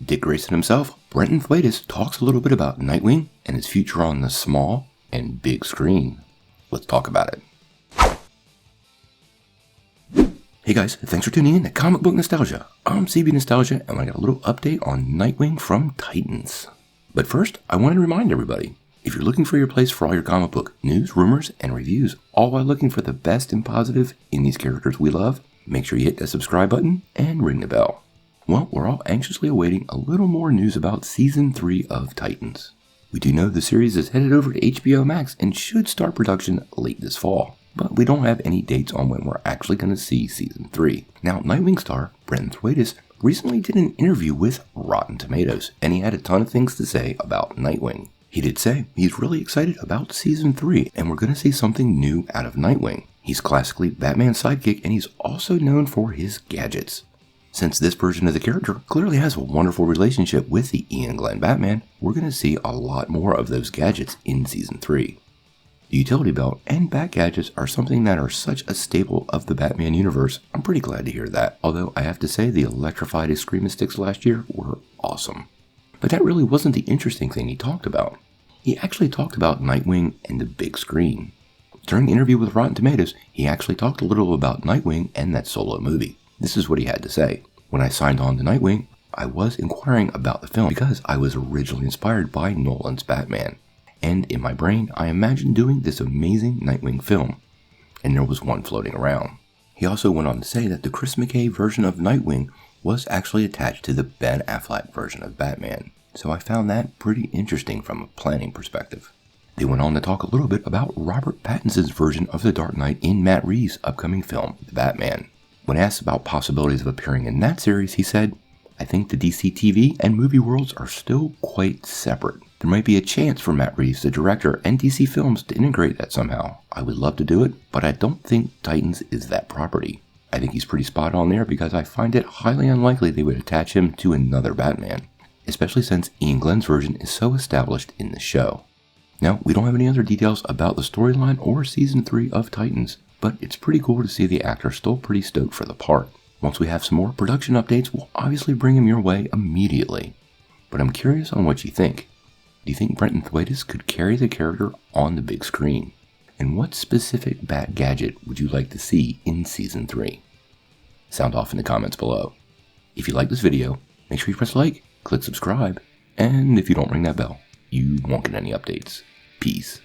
Dick Grayson himself, Brenton Thwaites, talks a little bit about Nightwing and his future on the small and big screen. Let's talk about it. Hey guys, thanks for tuning in to Comic Book Nostalgia. I'm CB Nostalgia, and I got a little update on Nightwing from Titans. But first, I want to remind everybody, if you're looking for your place for all your comic book news, rumors, and reviews, all while looking for the best and positive in these characters we love, make sure you hit that subscribe button and ring the bell. Well, we're all anxiously awaiting a little more news about Season 3 of Titans. We do know the series is headed over to HBOMAX and should start production late this fall, but we don't have any dates on when we're actually going to see Season 3. Now, Nightwing star Brenton Thwaites recently did an interview with Rotten Tomatoes, and he had a ton of things to say about Nightwing. He did say he's really excited about Season 3, and we're going to see something new out of Nightwing. He's classically Batman's sidekick, and he's also known for his gadgets. Since this version of the character clearly has a wonderful relationship with the Ian Glen Batman, we're going to see a lot more of those gadgets in Season 3. The utility belt and bat gadgets are something that are such a staple of the Batman universe. I'm pretty glad to hear that, although I have to say the electrified Screamin' Sticks last year were awesome. But that really wasn't the interesting thing he talked about. He actually talked about Nightwing and the big screen. During the interview with Rotten Tomatoes, he actually talked a little about Nightwing and that solo movie. This is what he had to say. When I signed on to Nightwing, I was inquiring about the film because I was originally inspired by Nolan's Batman. And in my brain, I imagined doing this amazing Nightwing film. And there was one floating around. He also went on to say that the Chris McKay version of Nightwing was actually attached to the Ben Affleck version of Batman. So I found that pretty interesting from a planning perspective. They went on to talk a little bit about Robert Pattinson's version of the Dark Knight in Matt Reeves' upcoming film, The Batman. When asked about possibilities of appearing in that series, he said, "I think the DC TV and movie worlds are still quite separate. There might be a chance for Matt Reeves, the director, and DC Films to integrate that somehow. I would love to do it, but I don't think Titans is that property." I think he's pretty spot on there because I find it highly unlikely they would attach him to another Batman, especially since Ian Glen's version is so established in the show. Now, we don't have any other details about the storyline or Season 3 of Titans, but it's pretty cool to see the actor still pretty stoked for the part. Once we have some more production updates, we'll obviously bring him your way immediately. But I'm curious on what you think. Do you think Brenton Thwaites could carry the character on the big screen? And what specific bat gadget would you like to see in Season 3? Sound off in the comments below. If you like this video, make sure you press like, click subscribe, and if you don't ring that bell, you won't get any updates. Peace.